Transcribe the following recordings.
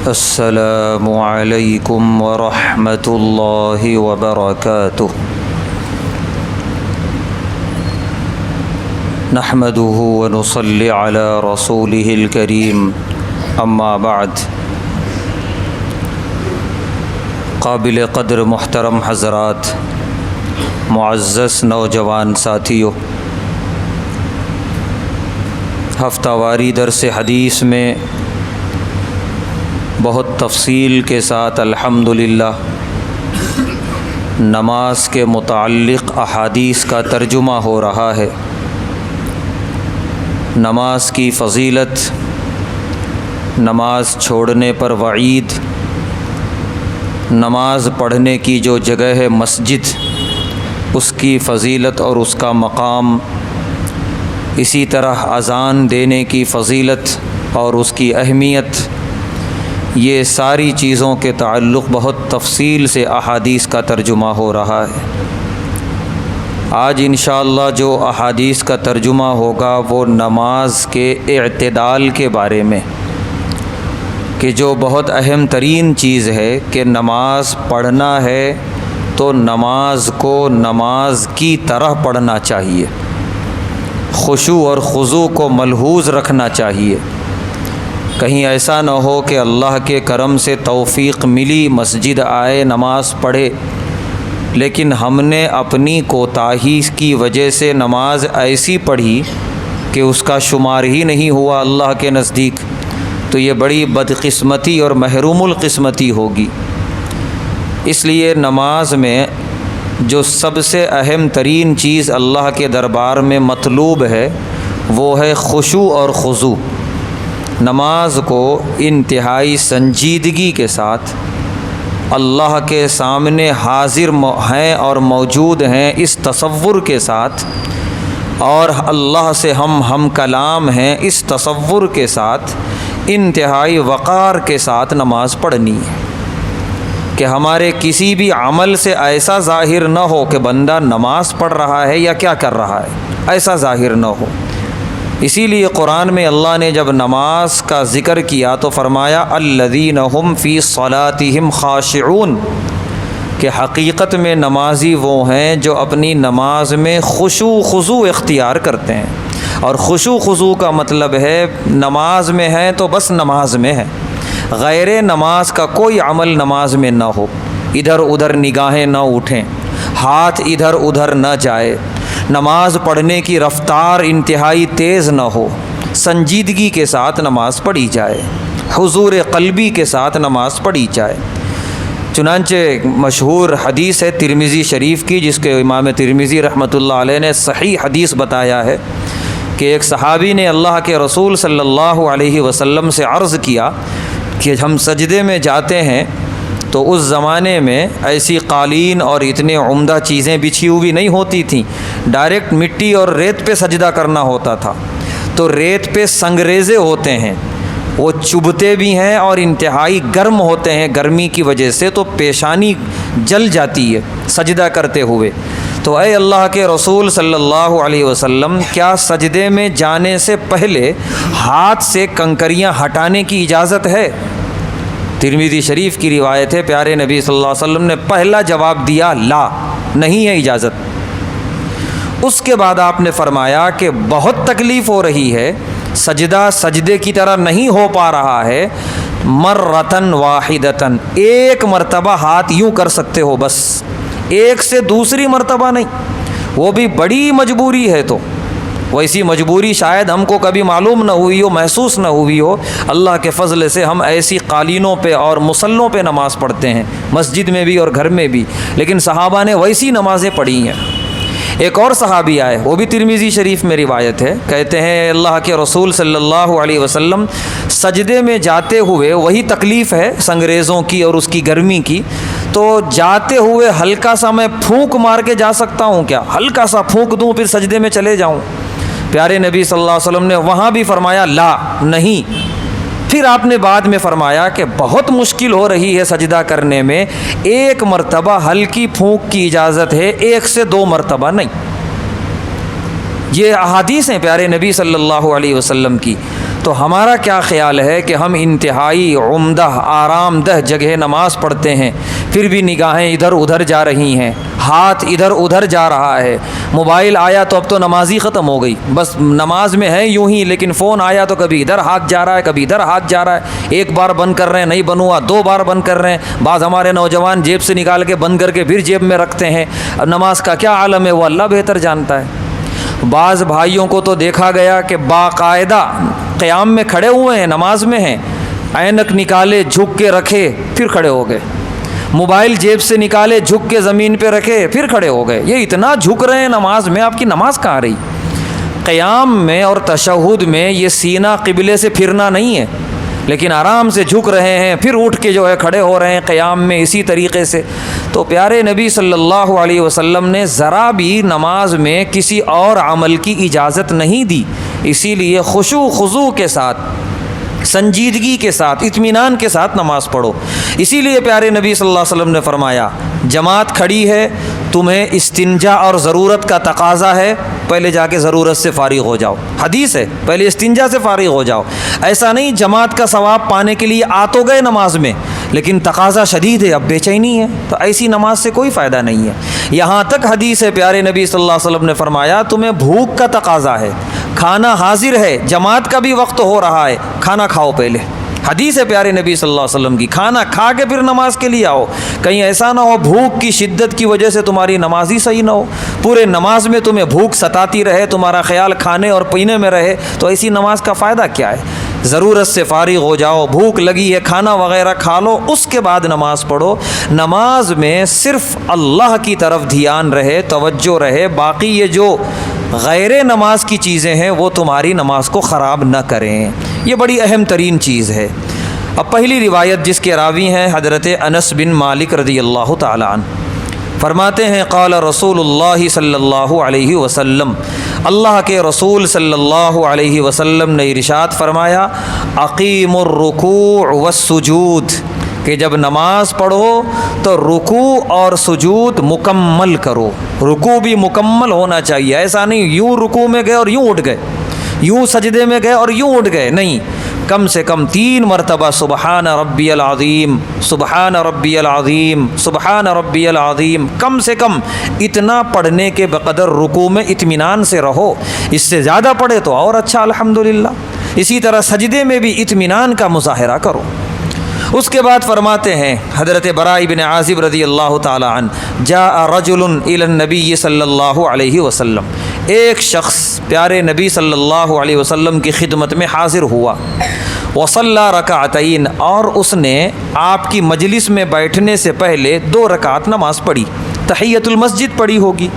السلام علیکم ورحمۃ اللہ وبرکاتہ۔ نحمده ونصلی علی رسوله الکریم، اما بعد۔ قابل قدر محترم حضرات، معزز نوجوان ساتھیوں، ہفتہ واری درس حدیث میں بہت تفصیل کے ساتھ الحمدللہ نماز کے متعلق احادیث کا ترجمہ ہو رہا ہے۔ نماز کی فضیلت، نماز چھوڑنے پر وعید، نماز پڑھنے کی جو جگہ ہے مسجد، اس کی فضیلت اور اس کا مقام، اسی طرح اذان دینے کی فضیلت اور اس کی اہمیت، یہ ساری چیزوں کے تعلق بہت تفصیل سے احادیث کا ترجمہ ہو رہا ہے۔ آج انشاءاللہ جو احادیث کا ترجمہ ہوگا وہ نماز کے اعتدال کے بارے میں، کہ جو بہت اہم ترین چیز ہے کہ نماز پڑھنا ہے تو نماز کو نماز کی طرح پڑھنا چاہیے، خشوع اور خضوع کو ملحوظ رکھنا چاہیے۔ کہیں ایسا نہ ہو کہ اللہ کے کرم سے توفیق ملی، مسجد آئے، نماز پڑھے، لیکن ہم نے اپنی کوتاہی کی وجہ سے نماز ایسی پڑھی کہ اس کا شمار ہی نہیں ہوا اللہ کے نزدیک، تو یہ بڑی بدقسمتی اور محروم القسمتی ہوگی۔ اس لیے نماز میں جو سب سے اہم ترین چیز اللہ کے دربار میں مطلوب ہے وہ ہے خشوع اور خضوع۔ نماز کو انتہائی سنجیدگی کے ساتھ اللہ کے سامنے حاضر ہیں اور موجود ہیں اس تصور کے ساتھ، اور اللہ سے ہم کلام ہیں اس تصور کے ساتھ، انتہائی وقار کے ساتھ نماز پڑھنی ہے کہ ہمارے کسی بھی عمل سے ایسا ظاہر نہ ہو کہ بندہ نماز پڑھ رہا ہے یا کیا کر رہا ہے، ایسا ظاہر نہ ہو۔ اسی لیے قرآن میں اللہ نے جب نماز کا ذکر کیا تو فرمایا الذین هم فی صلاتہم خاشعون، کہ حقیقت میں نمازی وہ ہیں جو اپنی نماز میں خشوع خضوع اختیار کرتے ہیں۔ اور خشوع خضوع کا مطلب ہے نماز میں ہیں تو بس نماز میں ہے، غیر نماز کا کوئی عمل نماز میں نہ ہو، ادھر ادھر نگاہیں نہ اٹھیں، ہاتھ ادھر ادھر نہ جائے، نماز پڑھنے کی رفتار انتہائی تیز نہ ہو، سنجیدگی کے ساتھ نماز پڑھی جائے، حضور قلبی کے ساتھ نماز پڑھی جائے۔ چنانچہ مشہور حدیث ہے ترمذی شریف کی، جس کے امام ترمذی رحمۃ اللہ علیہ نے صحیح حدیث بتایا ہے کہ ایک صحابی نے اللہ کے رسول صلی اللہ علیہ وسلم سے عرض کیا کہ ہم سجدے میں جاتے ہیں تو اس زمانے میں ایسی قالین اور اتنے عمدہ چیزیں بچھی ہوئی نہیں ہوتی تھیں، ڈائریکٹ مٹی اور ریت پہ سجدہ کرنا ہوتا تھا، تو ریت پہ سنگریزے ہوتے ہیں، وہ چبھتے بھی ہیں اور انتہائی گرم ہوتے ہیں، گرمی کی وجہ سے تو پیشانی جل جاتی ہے سجدہ کرتے ہوئے۔ تو اے اللہ کے رسول صلی اللہ علیہ وسلم، کیا سجدے میں جانے سے پہلے ہاتھ سے کنکریاں ہٹانے کی اجازت ہے؟ ترمذی شریف کی روایت ہے، پیارے نبی صلی اللہ علیہ وسلم نے پہلا جواب دیا لا، نہیں ہے اجازت۔ اس کے بعد آپ نے فرمایا کہ بہت تکلیف ہو رہی ہے، سجدہ سجدے کی طرح نہیں ہو پا رہا ہے، مرتن واحدتن، ایک مرتبہ ہاتھ یوں کر سکتے ہو، بس ایک سے دوسری مرتبہ نہیں، وہ بھی بڑی مجبوری ہے، تو ویسی مجبوری شاید ہم کو کبھی معلوم نہ ہوئی ہو، محسوس نہ ہوئی ہو۔ اللہ کے فضل سے ہم ایسی قالینوں پہ اور مصلوں پہ نماز پڑھتے ہیں، مسجد میں بھی اور گھر میں بھی، لیکن صحابہ نے ویسی نمازیں پڑھی ہیں۔ ایک اور صحابی آئے، وہ بھی ترمذی شریف میں روایت ہے، کہتے ہیں اللہ کے رسول صلی اللہ علیہ وسلم سجدے میں جاتے ہوئے، وہی تکلیف ہے سنگریزوں کی اور اس کی گرمی کی، تو جاتے ہوئے ہلکا سا میں پھونک مار کے جا سکتا ہوں کیا؟ ہلکا سا پھونک دوں پھر سجدے میں چلے جاؤں؟ پیارے نبی صلی اللہ علیہ وسلم نے وہاں بھی فرمایا لا، نہیں۔ پھر آپ نے بعد میں فرمایا کہ بہت مشکل ہو رہی ہے سجدہ کرنے میں، ایک مرتبہ ہلکی پھونک کی اجازت ہے، ایک سے دو مرتبہ نہیں۔ یہ احادیث ہیں پیارے نبی صلی اللہ علیہ وسلم کی۔ تو ہمارا کیا خیال ہے کہ ہم انتہائی عمدہ آرام دہ جگہ نماز پڑھتے ہیں، پھر بھی نگاہیں ادھر ادھر جا رہی ہیں، ہاتھ ادھر ادھر جا رہا ہے، موبائل آیا تو اب تو نماز ہی ختم ہو گئی، بس نماز میں ہے یوں ہی، لیکن فون آیا تو کبھی ادھر ہاتھ جا رہا ہے کبھی ادھر ہاتھ جا رہا ہے، ایک بار بند کر رہے ہیں نہیں بند ہوا، 2 بار بند کر رہے ہیں، بعض ہمارے نوجوان جیب سے نکال کے بند کر کے پھر جیب میں رکھتے ہیں۔ اب نماز کا کیا عالم ہے وہ اللہ بہتر جانتا ہے۔ بعض بھائیوں کو تو دیکھا گیا کہ باقاعدہ قیام میں کھڑے ہوئے ہیں، نماز میں ہیں، اینک نکالے جھک کے رکھے پھر کھڑے ہو گئے، موبائل جیب سے نکالے جھک کے زمین پہ رکھے پھر کھڑے ہو گئے۔ یہ اتنا جھک رہے ہیں نماز میں، آپ کی نماز کہاں رہی؟ قیام میں اور تشہد میں یہ سینہ قبلے سے پھرنا نہیں ہے، لیکن آرام سے جھک رہے ہیں، پھر اٹھ کے جو ہے کھڑے ہو رہے ہیں قیام میں اسی طریقے سے۔ تو پیارے نبی صلی اللہ علیہ وسلم نے ذرا بھی نماز میں کسی اور عمل کی اجازت نہیں دی، اسی لیے خشوع خضوع کے ساتھ، سنجیدگی کے ساتھ، اطمینان کے ساتھ نماز پڑھو۔ اسی لیے پیارے نبی صلی اللہ علیہ وسلم نے فرمایا جماعت کھڑی ہے، تمہیں استنجا اور ضرورت کا تقاضا ہے، پہلے جا کے ضرورت سے فارغ ہو جاؤ، حدیث ہے پہلے استنجا سے فارغ ہو جاؤ۔ ایسا نہیں جماعت کا ثواب پانے کے لیے آ تو گئے نماز میں لیکن تقاضا شدید ہے، اب بے چینی ہے، تو ایسی نماز سے کوئی فائدہ نہیں ہے۔ یہاں تک حدیث ہے پیارے نبی صلی اللہ علیہ وسلم نے فرمایا تمہیں بھوک کا تقاضا ہے، کھانا حاضر ہے، جماعت کا بھی وقت ہو رہا ہے، کھانا کھاؤ پہلے۔ حدیث ہے پیارے نبی صلی اللہ علیہ وسلم کی، کھانا کھا کے پھر نماز کے لیے آؤ، کہیں ایسا نہ ہو بھوک کی شدت کی وجہ سے تمہاری نماز ہی صحیح نہ ہو، پورے نماز میں تمہیں بھوک ستاتی رہے، تمہارا خیال کھانے اور پینے میں رہے، تو ایسی نماز کا فائدہ کیا ہے؟ ضرورت سے فارغ ہو جاؤ، بھوک لگی ہے کھانا وغیرہ کھا لو، اس کے بعد نماز پڑھو۔ نماز میں صرف اللہ کی طرف دھیان رہے، توجہ رہے، باقی یہ جو غیر نماز کی چیزیں ہیں وہ تمہاری نماز کو خراب نہ کریں، یہ بڑی اہم ترین چیز ہے۔ اب پہلی روایت جس کے راوی ہیں حضرت انس بن مالک رضی اللہ تعالی عنہ، فرماتے ہیں قال رسول اللہ صلی اللہ علیہ وسلم، اللہ کے رسول صلی اللہ علیہ وسلم نے ارشاد فرمایا اقیم الرکوع والسجود، کہ جب نماز پڑھو تو رکوع اور سجود مکمل کرو، رکوع بھی مکمل ہونا چاہیے، ایسا نہیں یوں رکوع میں گئے اور یوں اٹھ گئے، یوں سجدے میں گئے اور یوں اٹھ گئے، نہیں، کم سے کم 3 مرتبہ سبحان ربی العظیم، سبحان ربی العظیم، سبحان ربی العظیم، کم سے کم اتنا پڑھنے کے بقدر رکوع میں اطمینان سے رہو، اس سے زیادہ پڑھے تو اور اچھا الحمدللہ۔ اسی طرح سجدے میں بھی اطمینان کا مظاہرہ کرو۔ اس کے بعد فرماتے ہیں حضرت براء بن عازب رضی اللہ تعالی عنہ جاء رجل الی النبی صلی اللہ علیہ وسلم، ایک شخص پیارے نبی صلی اللہ علیہ وسلم کی خدمت میں حاضر ہوا، وصلی رکعتین، اور اس نے آپ کی مجلس میں بیٹھنے سے پہلے 2 رکعت نماز پڑھی، تحیۃ المسجد پڑھی ہوگی۔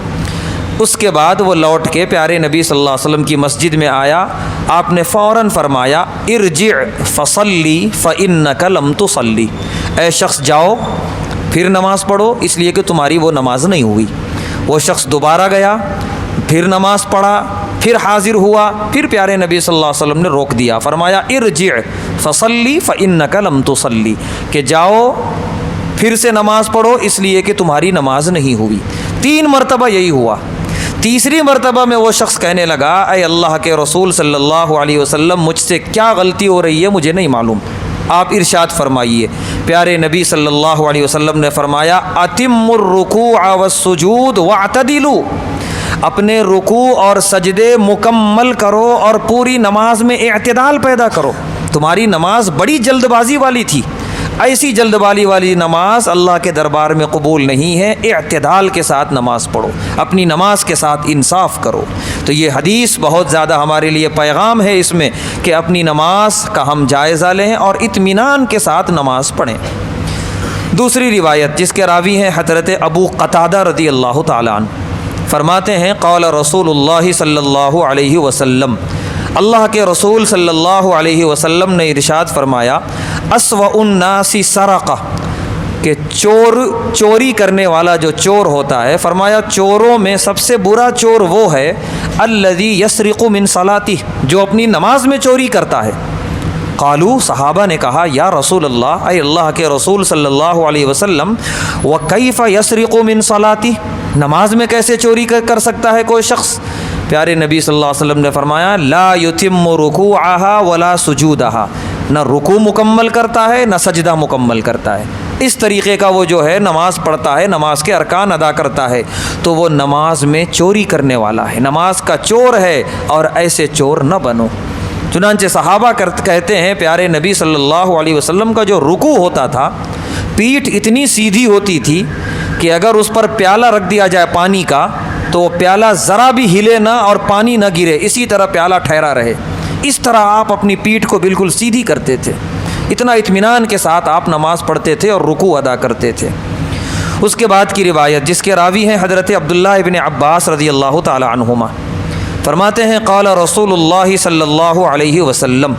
اس کے بعد وہ لوٹ کے پیارے نبی صلی اللہ علیہ وسلم کی مسجد میں آیا، آپ نے فوراً فرمایا ارجع فصلی فإنک لم تصلی، اے شخص جاؤ پھر نماز پڑھو، اس لیے کہ تمہاری وہ نماز نہیں ہوئی۔ وہ شخص دوبارہ گیا، پھر نماز پڑھا، پھر حاضر ہوا، پھر پیارے نبی صلی اللہ علیہ وسلم نے روک دیا، فرمایا ارجع فصلی فإنک لم تصلی، کہ جاؤ پھر سے نماز پڑھو اس لیے کہ تمہاری نماز نہیں ہوئی۔ 3 مرتبہ یہی ہوا۔ تیسری مرتبہ میں وہ شخص کہنے لگا اے اللہ کے رسول صلی اللہ علیہ وسلم، مجھ سے کیا غلطی ہو رہی ہے مجھے نہیں معلوم، آپ ارشاد فرمائیے۔ پیارے نبی صلی اللہ علیہ وسلم نے فرمایا اتم الرکوع والسجود واعتدلوا، اپنے رکوع اور سجدے مکمل کرو اور پوری نماز میں اعتدال پیدا کرو۔ تمہاری نماز بڑی جلد بازی والی تھی، ایسی جلد بازی والی نماز اللہ کے دربار میں قبول نہیں ہے، اعتدال کے ساتھ نماز پڑھو، اپنی نماز کے ساتھ انصاف کرو۔ تو یہ حدیث بہت زیادہ ہمارے لیے پیغام ہے اس میں کہ اپنی نماز کا ہم جائزہ لیں اور اطمینان کے ساتھ نماز پڑھیں۔ دوسری روایت جس کے راوی ہیں حضرت ابو قتادہ رضی اللہ تعالیٰ عنہ، فرماتے ہیں قال رسول اللہ صلی اللہ علیہ وسلم، اللہ کے رسول صلی اللہ علیہ وسلم نے ارشاد فرمایا اسوأ الناس سرقہ، کہ چوری کرنے والا جو چور ہوتا ہے، فرمایا چوروں میں سب سے برا چور وہ ہے الذی یسرق من صلاتہ، جو اپنی نماز میں چوری کرتا ہے۔ قالو، صحابہ نے کہا یا رسول اللہ، اے اللہ کے رسول صلی اللہ علیہ وسلم، وکیف یسرق من صلاتہ، نماز میں کیسے چوری کر سکتا ہے کوئی شخص؟ پیارے نبی صلی اللہ علیہ وسلم نے فرمایا لا یتم رکوعہا ولا سجودہا، نہ رکوع مکمل کرتا ہے نہ سجدہ مکمل کرتا ہے۔ اس طریقے کا وہ جو ہے نماز پڑھتا ہے، نماز کے ارکان ادا کرتا ہے، تو وہ نماز میں چوری کرنے والا ہے، نماز کا چور ہے، اور ایسے چور نہ بنو۔ چنانچہ صحابہ کہتے ہیں پیارے نبی صلی اللہ علیہ وسلم کا جو رکوع ہوتا تھا، پیٹھ اتنی سیدھی ہوتی تھی کہ اگر اس پر پیالہ رکھ دیا جائے پانی کا تو وہ پیالہ ذرا بھی ہلے نہ اور پانی نہ گرے، اسی طرح پیالہ ٹھہرا رہے۔ اس طرح آپ اپنی پیٹھ کو بالکل سیدھی کرتے تھے، اتنا اطمینان کے ساتھ آپ نماز پڑھتے تھے اور رکوع ادا کرتے تھے۔ اس کے بعد کی روایت جس کے راوی ہیں حضرت عبداللہ ابن عباس رضی اللہ تعالی عنہما، فرماتے ہیں قال رسول اللہ صلی اللہ علیہ وسلم،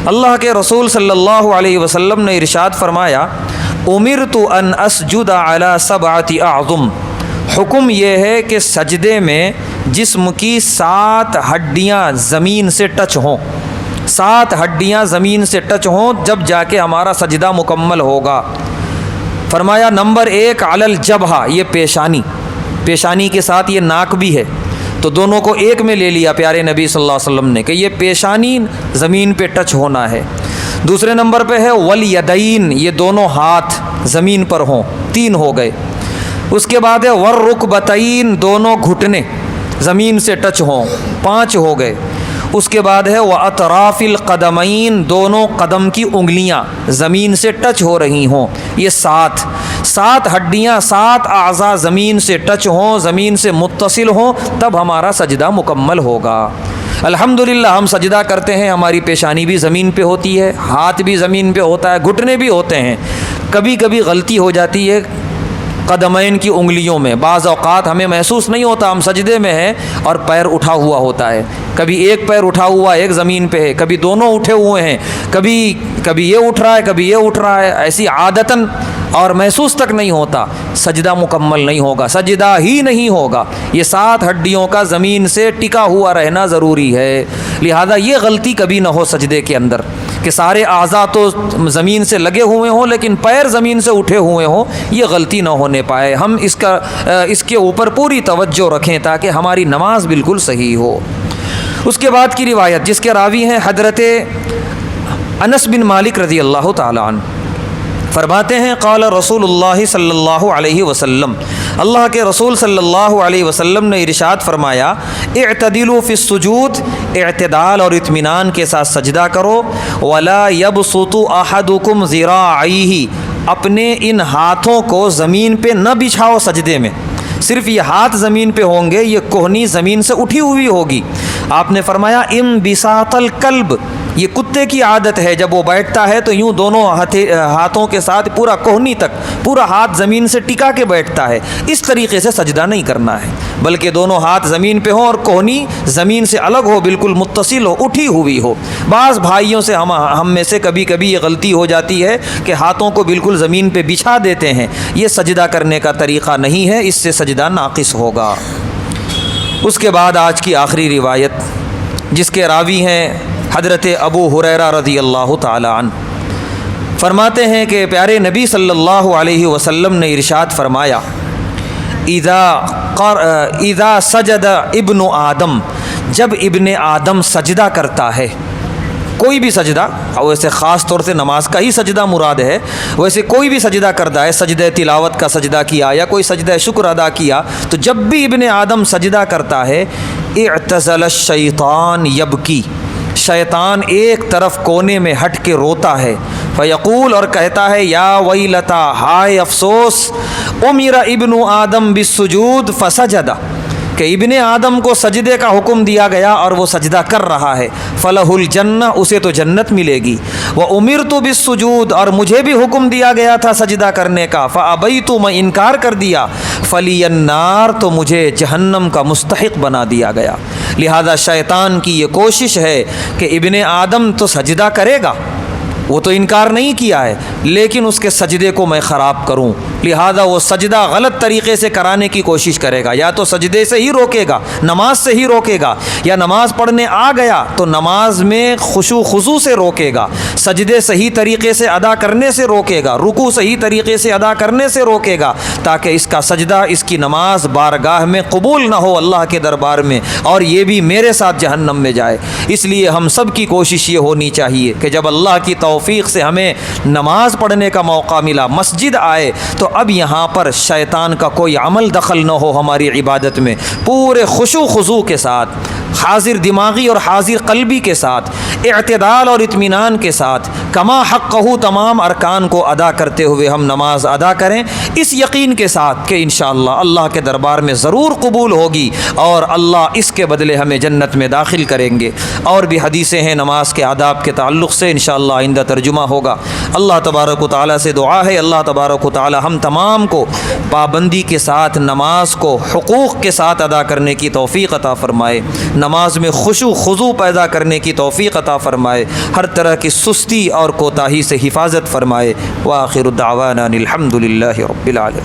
اللہ کے رسول صلی اللہ علیہ وسلم نے ارشاد فرمایا امرت ان اسجد علی 7 اعظم، حکم یہ ہے کہ سجدے میں جسم کی 7 ہڈیاں زمین سے ٹچ ہوں، 7 ہڈیاں زمین سے ٹچ ہوں، جب جا کے ہمارا سجدہ مکمل ہوگا۔ فرمایا نمبر 1 علی الجبہہ، یہ پیشانی کے ساتھ یہ ناک بھی ہے، تو دونوں کو ایک میں لے لیا پیارے نبی صلی اللہ علیہ وسلم نے کہ یہ پیشانی زمین پہ ٹچ ہونا ہے۔ دوسرے نمبر پہ ہے والیدین، یہ دونوں ہاتھ زمین پر ہوں، 3 ہو گئے۔ اس کے بعد ہے والرکبتین، دونوں گھٹنے زمین سے ٹچ ہوں، 5 ہو گئے۔ اس کے بعد ہے واطراف القدمین، دونوں قدم کی انگلیاں زمین سے ٹچ ہو رہی ہوں، یہ 7 ہڈیاں 7 اعضاء زمین سے ٹچ ہوں، زمین سے متصل ہوں، تب ہمارا سجدہ مکمل ہوگا۔ الحمدللہ ہم سجدہ کرتے ہیں، ہماری پیشانی بھی زمین پہ ہوتی ہے، ہاتھ بھی زمین پہ ہوتا ہے، گھٹنے بھی ہوتے ہیں۔ کبھی کبھی غلطی ہو جاتی ہے قدمین کی انگلیوں میں، بعض اوقات ہمیں محسوس نہیں ہوتا ہم سجدے میں ہیں اور پیر اٹھا ہوا ہوتا ہے، کبھی ایک پیر اٹھا ہوا ایک زمین پہ ہے، کبھی دونوں اٹھے ہوئے ہیں، کبھی یہ اٹھ رہا ہے کبھی یہ اٹھ رہا ہے، ایسی عادتاً اور محسوس تک نہیں ہوتا، سجدہ مکمل نہیں ہوگا، سجدہ ہی نہیں ہوگا۔ یہ 7 ہڈیوں کا زمین سے ٹکا ہوا رہنا ضروری ہے، لہذا یہ غلطی کبھی نہ ہو سجدے کے اندر کہ سارے اعضاء تو زمین سے لگے ہوئے ہوں لیکن پیر زمین سے اٹھے ہوئے ہوں، یہ غلطی نہ ہونے پائے۔ ہم اس کے اوپر پوری توجہ رکھیں تاکہ ہماری نماز بالکل صحیح ہو۔ اس کے بعد کی روایت جس کے راوی ہیں حضرت انس بن مالک رضی اللہ تعالی عنہ، فرماتے ہیں قال رسول اللہ صلی اللہ علیہ وسلم، اللہ کے رسول صلی اللہ علیہ وسلم نے ارشاد فرمایا اعتدلوا فی السجود، اعتدال اور اطمینان کے ساتھ سجدہ کرو، ولا یبسط احدکم ذراعیہ، اپنے ان ہاتھوں کو زمین پہ نہ بچھاؤ سجدے میں، صرف یہ ہاتھ زمین پہ ہوں گے، یہ کوہنی زمین سے اٹھی ہوئی ہوگی۔ آپ نے فرمایا انبساط الکلب، یہ کتے کی عادت ہے، جب وہ بیٹھتا ہے تو یوں دونوں ہاتھوں کے ساتھ پورا کوہنی تک پورا ہاتھ زمین سے ٹکا کے بیٹھتا ہے، اس طریقے سے سجدہ نہیں کرنا ہے، بلکہ دونوں ہاتھ زمین پہ ہوں اور کوہنی زمین سے الگ ہو، بالکل متصل ہو، اٹھی ہوئی ہو۔ بعض بھائیوں سے ہم میں سے کبھی کبھی یہ غلطی ہو جاتی ہے کہ ہاتھوں کو بالکل زمین پہ بچھا دیتے ہیں، یہ سجدہ کرنے کا طریقہ نہیں ہے، اس سے سجدہ ناقص ہوگا۔ اس کے بعد آج کی آخری روایت جس کے راوی ہیں حضرت ابو ہریرہ رضی اللہ تعالی عنہ، فرماتے ہیں کہ پیارے نبی صلی اللہ علیہ وسلم نے ارشاد فرمایا اذا سجد ابن آدم، جب ابن آدم سجدہ کرتا ہے، کوئی بھی سجدہ، ویسے خاص طور سے نماز کا ہی سجدہ مراد ہے، ویسے کوئی بھی سجدہ کرتا ہے، سجدہ تلاوت کا سجدہ کیا یا کوئی سجدہ شکر ادا کیا، تو جب بھی ابن آدم سجدہ کرتا ہے اعتزل الشیطان یبکی، شیطان ایک طرف کونے میں ہٹ کے روتا ہے، فیقول، اور کہتا ہے یا ویلتا، ہائے افسوس، امر ابن آدم بالسجود فسجد، کہ ابن آدم کو سجدے کا حکم دیا گیا اور وہ سجدہ کر رہا ہے، فلہ الجنہ، اسے تو جنت ملے گی، وامرت بالسجود، اور مجھے بھی حکم دیا گیا تھا سجدہ کرنے کا، فابیت، میں انکار کر دیا، فلی النار، تو مجھے جہنم کا مستحق بنا دیا گیا۔ لہذا شیطان کی یہ کوشش ہے کہ ابن آدم تو سجدہ کرے گا، وہ تو انکار نہیں کیا ہے، لیکن اس کے سجدے کو میں خراب کروں، لہذا وہ سجدہ غلط طریقے سے کرانے کی کوشش کرے گا، یا تو سجدے سے ہی روکے گا، نماز سے ہی روکے گا، یا نماز پڑھنے آ گیا تو نماز میں خشوع خضوع سے روکے گا، سجدے صحیح طریقے سے ادا کرنے سے روکے گا، رکوع صحیح طریقے سے ادا کرنے سے روکے گا، تاکہ اس کا سجدہ، اس کی نماز بارگاہ میں قبول نہ ہو اللہ کے دربار میں، اور یہ بھی میرے ساتھ جہنم میں جائے۔ اس لیے ہم سب کی کوشش یہ ہونی چاہیے کہ جب اللہ کی توفیق سے ہمیں نماز پڑھنے کا موقع ملا، مسجد آئے، تو اب یہاں پر شیطان کا کوئی عمل دخل نہ ہو ہماری عبادت میں، پورے خشوع خضوع کے ساتھ، حاضر دماغی اور حاضر قلبی کے ساتھ، اعتدال اور اطمینان کے ساتھ، کما حقہ تمام ارکان کو ادا کرتے ہوئے ہم نماز ادا کریں، اس یقین کے ساتھ کہ انشاءاللہ اللہ کے دربار میں ضرور قبول ہوگی اور اللہ اس کے بدلے ہمیں جنت میں داخل کریں گے۔ اور بھی حدیثیں ہیں نماز کے آداب کے تعلق سے، انشاءاللہ آئندہ ترجمہ ہوگا۔ اللہ تبارک و تعالیٰ سے دعا ہے اللہ تبارک و تعالیٰ ہم تمام کو پابندی کے ساتھ نماز کو حقوق کے ساتھ ادا کرنے کی توفیق عطا فرمائے، نماز میں خشوع خضوع پیدا کرنے کی توفیق عطا فرمائے، ہر طرح کی سستی اور کوتاہی سے حفاظت فرمائے۔ وآخر دعوانا الحمد للہ رب العالمین۔